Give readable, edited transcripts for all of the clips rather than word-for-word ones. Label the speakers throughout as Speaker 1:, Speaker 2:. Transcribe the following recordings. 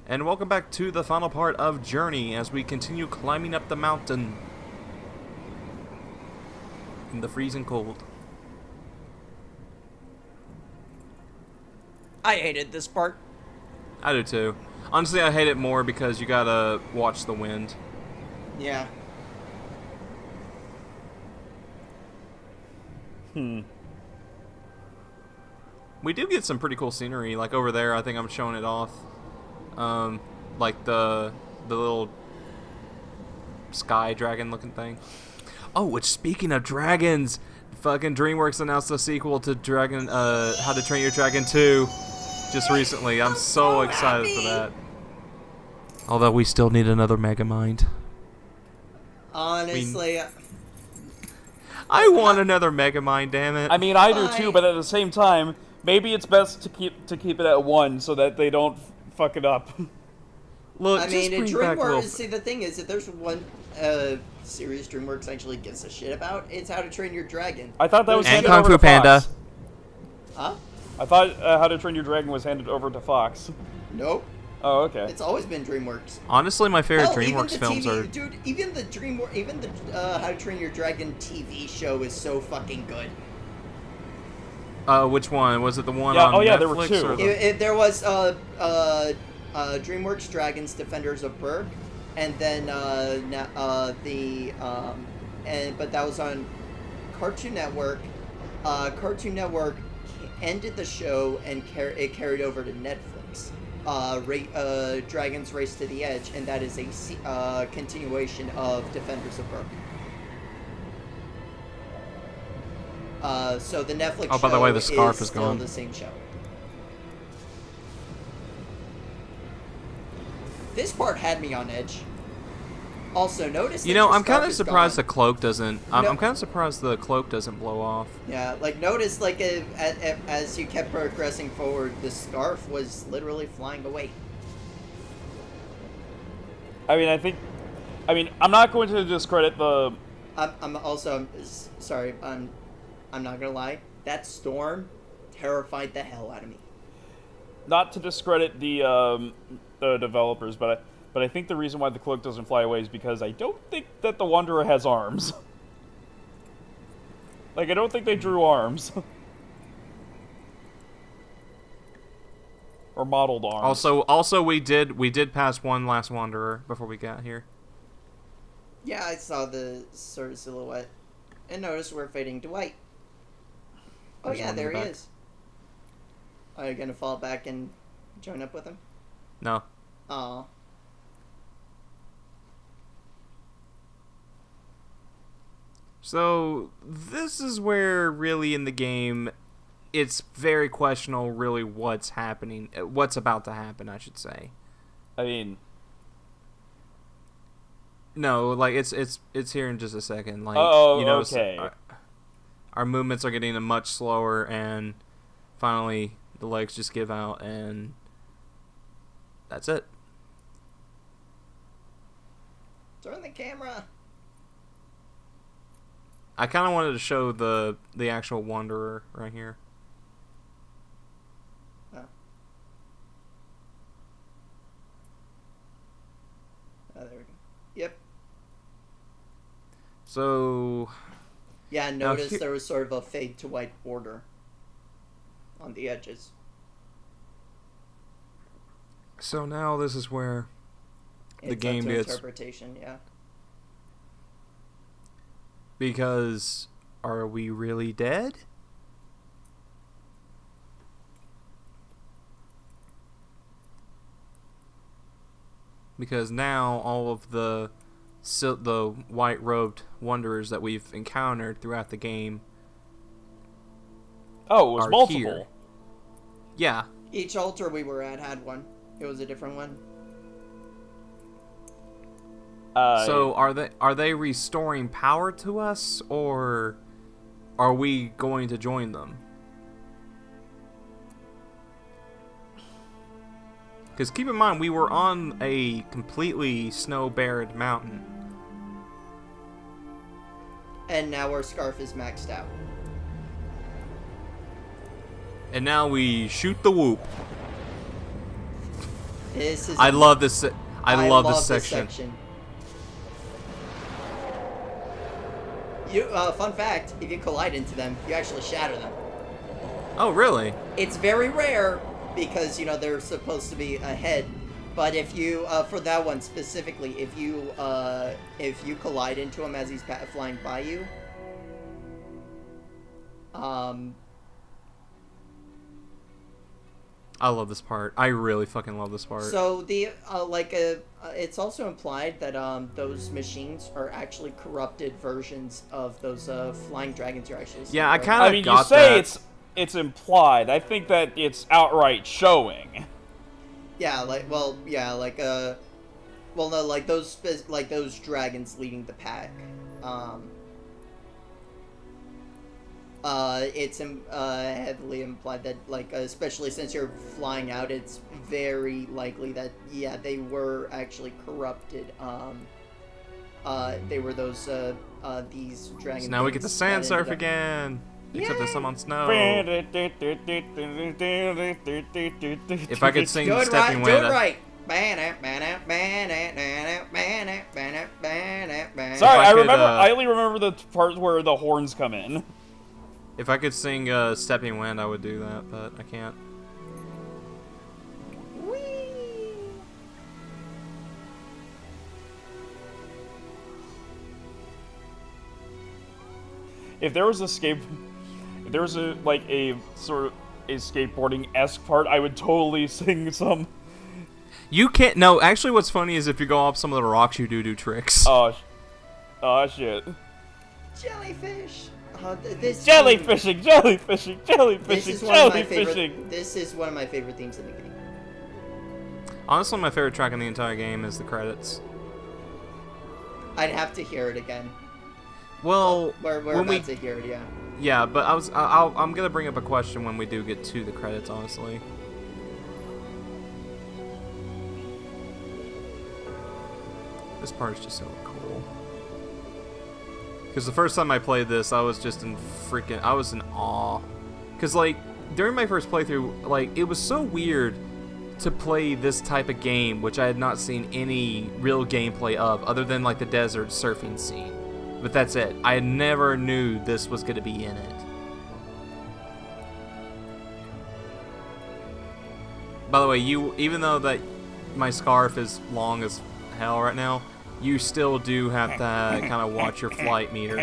Speaker 1: And welcome back to the final part of Journey as we continue climbing up the mountain in the freezing cold.
Speaker 2: I hated this part.
Speaker 1: I do too. Honestly, I hate it more because you gotta watch the wind.
Speaker 2: Yeah.
Speaker 1: We do get some pretty cool scenery, like over there. I think I'm showing it off. Like the little sky dragon looking thing. Oh, which speaking of dragons, fucking DreamWorks announced a sequel to Dragon, How to Train Your Dragon 2 just recently. I'm so excited for that. Although we still need another Megamind.
Speaker 2: Honestly,
Speaker 1: I want another Megamind, damn it.
Speaker 3: I mean, I do too, but at the same time, maybe it's best to keep it at one so that they don't fuck it up.
Speaker 1: Look,
Speaker 2: I mean,
Speaker 1: just bring back
Speaker 2: DreamWorks.
Speaker 1: Will.
Speaker 2: See, the thing is, if there's one series DreamWorks actually gives a shit about, it's How to Train Your Dragon.
Speaker 3: I thought that was
Speaker 1: And
Speaker 3: handed
Speaker 1: Kung
Speaker 3: over
Speaker 1: Fu
Speaker 3: to Fox.
Speaker 1: Panda.
Speaker 2: Huh?
Speaker 3: I thought How to Train Your Dragon was handed over to Fox.
Speaker 2: Nope.
Speaker 3: Oh, okay.
Speaker 2: It's always been DreamWorks.
Speaker 1: Honestly, my favorite
Speaker 2: Hell, even
Speaker 1: DreamWorks
Speaker 2: the
Speaker 1: films
Speaker 2: TV,
Speaker 1: are.
Speaker 2: dude. Even the How to Train Your Dragon TV show is so fucking good.
Speaker 1: Which one was it? The one
Speaker 3: Yeah,
Speaker 1: on
Speaker 3: oh
Speaker 1: Netflix?
Speaker 3: yeah, there were two.
Speaker 1: Or the...
Speaker 2: There was DreamWorks Dragons Defenders of Berg, and then but that was on Cartoon Network. Cartoon Network ended the show and it carried over to Netflix. Dragons Race to the Edge, and that is a continuation of Defenders of Berg. So the Netflix show
Speaker 1: by the way, the scarf is
Speaker 2: still
Speaker 1: gone.
Speaker 2: the same show. This part had me on edge. Also, notice.
Speaker 1: You
Speaker 2: that
Speaker 1: know,
Speaker 2: your
Speaker 1: I'm kind
Speaker 2: scarf
Speaker 1: of
Speaker 2: is
Speaker 1: surprised the
Speaker 2: gone.
Speaker 1: cloak doesn't. I'm
Speaker 2: No.
Speaker 1: kind of surprised the cloak doesn't blow off.
Speaker 2: Yeah, like notice, like as you kept progressing forward, the scarf was literally flying away.
Speaker 3: I mean, I'm not going to discredit the.
Speaker 2: I'm also sorry. I'm not gonna lie. That storm terrified the hell out of me.
Speaker 3: Not to discredit the developers, but I think the reason why the cloak doesn't fly away is because I don't think that the Wanderer has arms. Like, I don't think they drew arms. Or modeled arms.
Speaker 1: Also, we did pass one last wanderer before we got here.
Speaker 2: Yeah, I saw the sort of silhouette, and noticed we're fading to white. Oh
Speaker 1: There's
Speaker 2: yeah,
Speaker 1: one in
Speaker 2: there
Speaker 1: the
Speaker 2: he
Speaker 1: back.
Speaker 2: is. Are you gonna fall back and join up with him?
Speaker 1: No.
Speaker 2: Aw.
Speaker 1: So this is where really in the game, it's very questionable. Really, what's happening? What's about to happen? I should say.
Speaker 3: I mean,
Speaker 1: No, like it's here in just a second. Like
Speaker 3: oh,
Speaker 1: you know,
Speaker 3: okay.
Speaker 1: Our movements are getting much slower, and finally the legs just give out, and that's it.
Speaker 2: Turn the camera.
Speaker 1: I kind of wanted to show the actual wanderer right here.
Speaker 2: Oh. Oh, there we go. Yep.
Speaker 1: So
Speaker 2: Yeah,
Speaker 1: Now,
Speaker 2: notice
Speaker 1: here-
Speaker 2: there was sort of a fade to white border on the edges.
Speaker 1: now this is where the
Speaker 2: It's
Speaker 1: game
Speaker 2: up to
Speaker 1: gets,
Speaker 2: interpretation, yeah.
Speaker 1: because are we really dead? Because now all of the white-robed wanderers that we've encountered throughout the game,
Speaker 3: oh, it was
Speaker 1: are
Speaker 3: multiple.
Speaker 1: here. Yeah,
Speaker 2: Each altar we were at had one. It was a different one.
Speaker 1: so are they restoring power to us, or are we going to join them? Because keep in mind, we were on a completely snow-buried mountain.
Speaker 2: And now our scarf is maxed out.
Speaker 1: And now we shoot the whoop.
Speaker 2: This is.
Speaker 1: I love this. I love this
Speaker 2: this
Speaker 1: section.
Speaker 2: You fun fact: if you collide into them, you actually shatter them.
Speaker 1: Oh, really?
Speaker 2: It's very rare because they're supposed to be ahead. But if you, for that one specifically, if you collide into him as he's flying by you,
Speaker 1: I love this part. I really fucking love this part.
Speaker 2: So it's also implied that those machines are actually corrupted versions of those flying dragons you're actually seeing.
Speaker 1: Yeah, I
Speaker 2: right?
Speaker 1: kind of
Speaker 3: I mean,
Speaker 1: got
Speaker 3: you say
Speaker 1: that.
Speaker 3: it's implied. I think that it's outright showing.
Speaker 2: Yeah, no, like those dragons leading the pack. It's heavily implied that, especially since you're flying out, it's very likely that, yeah, they were actually corrupted. They were these dragons.
Speaker 1: So now we get the sand surf again. Except there's some on snow. If I could sing Stepping Wind.
Speaker 2: Do it right.
Speaker 3: Sorry,
Speaker 1: I could,
Speaker 3: I only remember the part where the horns come in.
Speaker 1: If I could sing Stepping Wind, I would do that, but I can't.
Speaker 3: If there was a sort of a skateboarding-esque part, I would totally sing some.
Speaker 1: You can't. No, actually, what's funny is if you go up some of the rocks, you do tricks.
Speaker 3: Oh shit.
Speaker 2: Jellyfish.
Speaker 3: Jellyfishing.
Speaker 2: This is one of my favorite themes in the game.
Speaker 1: Honestly, my favorite track in the entire game is the credits.
Speaker 2: I'd have to hear it again.
Speaker 1: Well,
Speaker 2: We're
Speaker 1: when
Speaker 2: about to hear it, yeah.
Speaker 1: Yeah, but I'm gonna bring up a question when we do get to the credits, honestly. This part is just so cool. Because the first time I played this, I was just in awe. Because, during my first playthrough, it was so weird to play this type of game, which I had not seen any real gameplay of, other than, the desert surfing scene. But that's it. I never knew this was going to be in it. By the way, even though that my scarf is long as hell right now, you still do have to kind of watch your flight meter.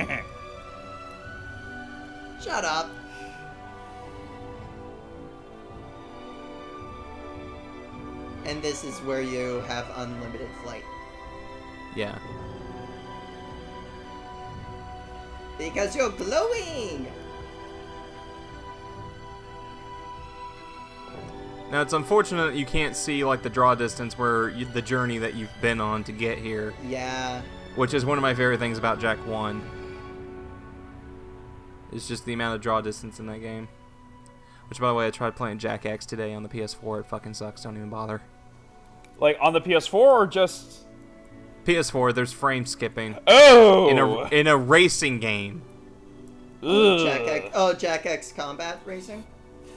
Speaker 2: Shut up. And this is where you have unlimited flight.
Speaker 1: Yeah.
Speaker 2: Because you're glowing!
Speaker 1: Now, it's unfortunate that you can't see, the draw distance the journey that you've been on to get here.
Speaker 2: Yeah.
Speaker 1: Which is one of my favorite things about Jak 1. It's just the amount of draw distance in that game. Which, by the way, I tried playing Jak X today on the PS4. It fucking sucks. Don't even bother.
Speaker 3: On the PS4 or just...
Speaker 1: PS4, there's frame skipping.
Speaker 3: Oh!
Speaker 1: In a racing game.
Speaker 2: Jak X Combat Racing?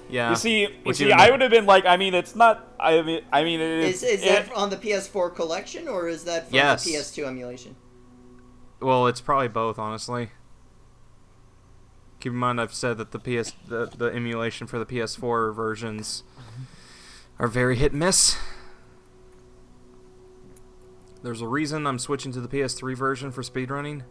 Speaker 1: Yeah.
Speaker 3: You see, I would have been it's not.
Speaker 2: Is that on the PS4 collection or is that from the PS2 emulation?
Speaker 1: Well, it's probably both, honestly. Keep in mind, I've said that the emulation for the PS4 versions are very hit and miss. There's a reason I'm switching to the PS3 version for speedrunning.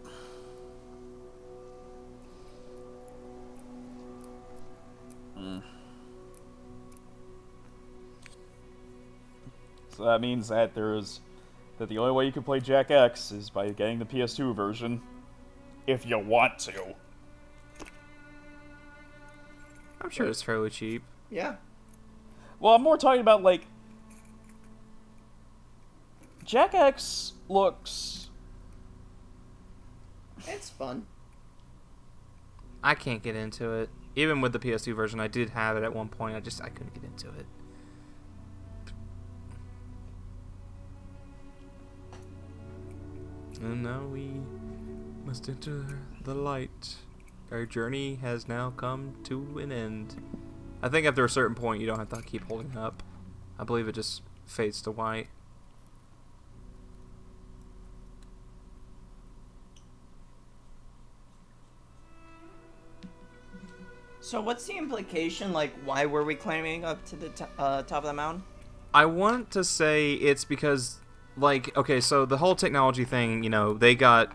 Speaker 3: So that means that the only way you can play Jak X is by getting the PS2 version, if you want to.
Speaker 1: I'm sure it's fairly cheap.
Speaker 2: Yeah.
Speaker 3: Well, I'm more talking about Jak X looks.
Speaker 2: It's fun.
Speaker 1: I can't get into it. Even with the PS2 version, I did have it at one point. I couldn't get into it. And now we must enter the light. Our journey has now come to an end. I think after a certain point, you don't have to keep holding up. I believe it just fades to white.
Speaker 2: So what's the implication? Like, why were we climbing up to the top of the mountain?
Speaker 1: I want to say it's because, like, okay, so the whole technology thing, you know, they got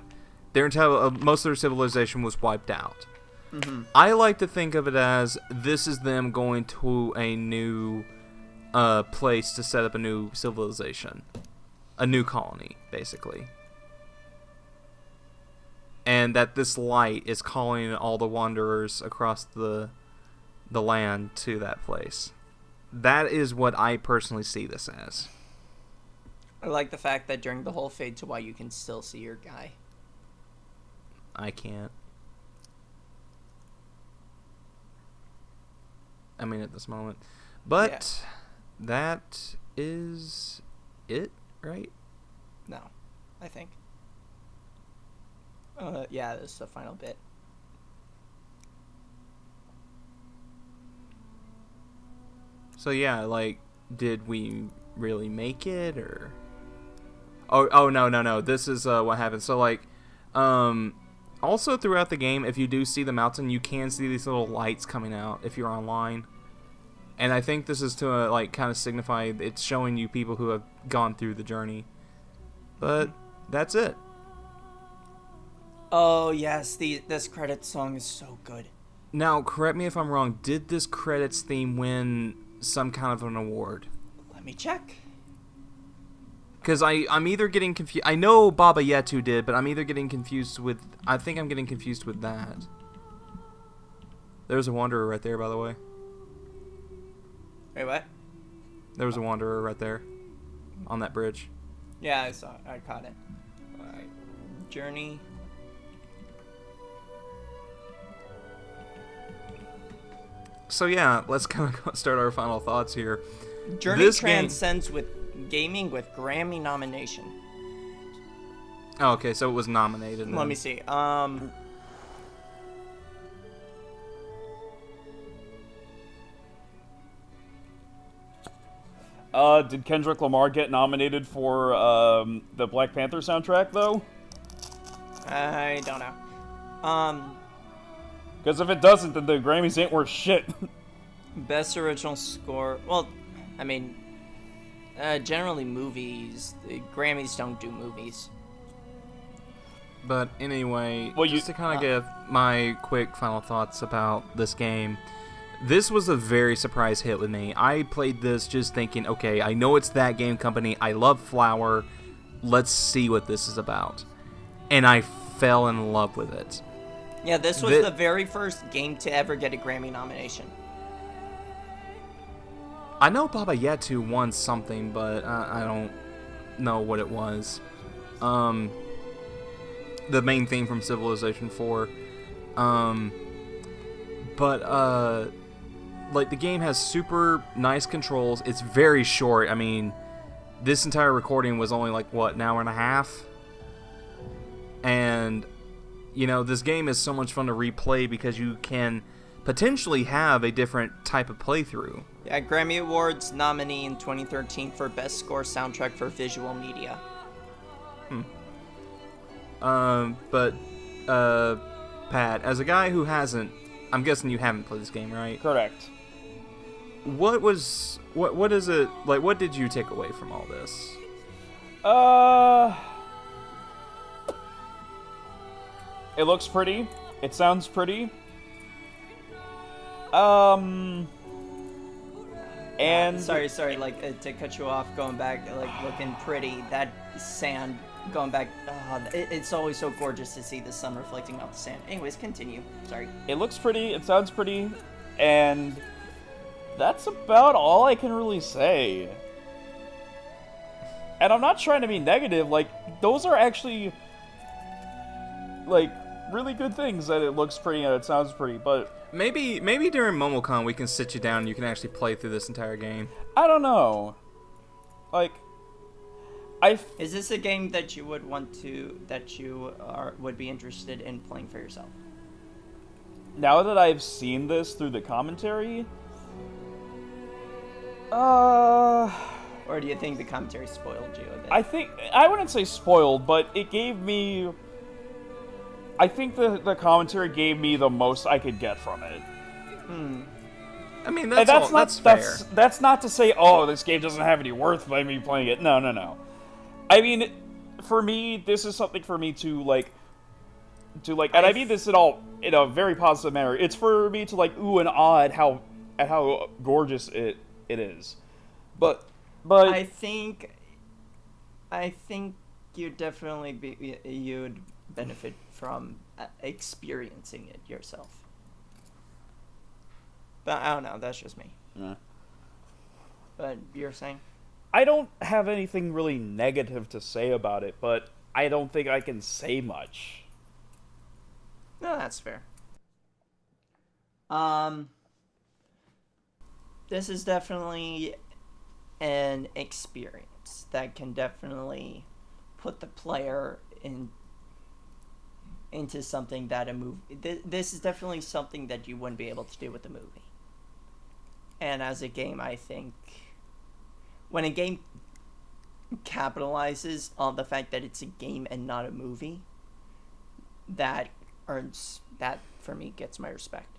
Speaker 1: their entire most of their civilization was wiped out.
Speaker 2: Mm-hmm.
Speaker 1: I like to think of it as this is them going to a new place to set up a new civilization, a new colony, basically. And that this light is calling all the wanderers across the land to that place. That is what I personally see this as.
Speaker 2: I like the fact that during the whole fade to white, you can still see your guy.
Speaker 1: I can't. I mean, at this moment. But that is it, right?
Speaker 2: No, I think. Yeah, this is the final bit.
Speaker 1: So yeah, like, did we really make it, or? Oh no. This is what happened. So like, also throughout the game, if you do see the mountain, you can see these little lights coming out if you're online. And I think this is to like kind of signify it's showing you people who have gone through the journey. But that's it.
Speaker 2: Oh yes, this credit song is so good.
Speaker 1: Now, correct me if I'm wrong. Did this credits theme win some kind of an award?
Speaker 2: Let me check.
Speaker 1: Because I'm either getting confused. I know Baba Yetu did, but I'm either getting confused with. I think I'm getting confused with that. There's a wanderer right there, by the way.
Speaker 2: Wait, what?
Speaker 1: There was a wanderer right there, on that bridge.
Speaker 2: Yeah, I saw it. I caught it. Alright. Journey.
Speaker 1: So yeah, let's kind of start our final thoughts here.
Speaker 2: Journey
Speaker 1: This
Speaker 2: transcends with gaming with Grammy nomination.
Speaker 1: Oh, okay, so it was nominated.
Speaker 2: Let me see.
Speaker 3: Did Kendrick Lamar get nominated for the Black Panther soundtrack though?
Speaker 2: I don't know.
Speaker 3: Because if it doesn't, then the Grammys ain't worth shit.
Speaker 2: Best original score. Well, I mean, generally movies. The Grammys don't do movies.
Speaker 1: But anyway,
Speaker 3: Well,
Speaker 1: just to kind of give my quick final thoughts about this game, this was a very surprise hit with me. I played this just thinking, okay, I know it's that game company. I love Flower. Let's see what this is about. And I fell in love with it.
Speaker 2: Yeah, this was the very first game to ever get a Grammy nomination.
Speaker 1: I know Baba Yetu won something, but I don't know what it was. The main theme from Civilization 4. Like, the game has super nice controls. It's very short. I mean, this entire recording was only like, what, an hour and a half? And, you know, this game is so much fun to replay because you can potentially have a different type of playthrough.
Speaker 2: Yeah, Grammy Awards nominee in 2013 for Best Score Soundtrack for Visual Media.
Speaker 1: Pat, as a guy who hasn't, I'm guessing you haven't played this game, right?
Speaker 3: Correct.
Speaker 1: What is it, like, what did you take away from all this?
Speaker 3: It looks pretty. It sounds pretty. And
Speaker 2: Sorry, like, to cut you off, going back, like, looking pretty, that sand, going back, it's always so gorgeous to see the sun reflecting off the sand. Anyways, continue. Sorry.
Speaker 3: it looks pretty. It sounds pretty. And that's about all I can really say. And I'm not trying to be negative. Like, those are actually, like, really good things, that it looks pretty and it sounds pretty, but
Speaker 1: Maybe during MomoCon we can sit you down and you can actually play through this entire game.
Speaker 3: I don't know. Like,
Speaker 2: Is this a game that you would want to, would be interested in playing for yourself?
Speaker 3: now that I've seen
Speaker 2: Or do you think the commentary spoiled you a bit?
Speaker 3: I wouldn't say spoiled, but it gave me. I think the commentary gave me the most I could get from it.
Speaker 1: I mean,
Speaker 3: And
Speaker 1: that's fair.
Speaker 3: That's not to say, oh, this game doesn't have any worth by me playing it. No. I mean, for me, this is something for me to like, and I mean this in a very positive manner. It's for me to like ooh and ah at how gorgeous it is, but
Speaker 2: I think you'd you'd benefit from experiencing it yourself. But I don't know. That's just me.
Speaker 3: Yeah.
Speaker 2: But you're saying?
Speaker 3: I don't have anything really negative to say about it, but I don't think I can say much.
Speaker 2: No, that's fair. This is definitely an experience that can definitely put the player into something that a movie. This is definitely something that you wouldn't be able to do with a movie. And as a game, I think when a game capitalizes on the fact that it's a game and not a movie, that for me gets my respect.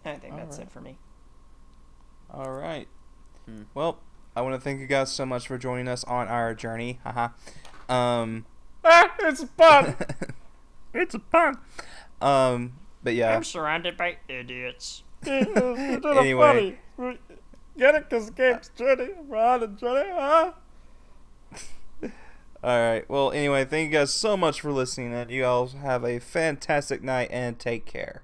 Speaker 2: And I think that's it for me.
Speaker 4: All right. Well, I want to thank you guys so much for joining us on our journey.
Speaker 3: It's a pun.
Speaker 4: It's a pun. But yeah.
Speaker 2: I'm surrounded by idiots.
Speaker 4: Anyway.
Speaker 3: Funny. Get it? Because the game's Journey. We're on a journey, huh?
Speaker 4: All right. Well, anyway, thank you guys so much for listening, and you all have a fantastic night and take care.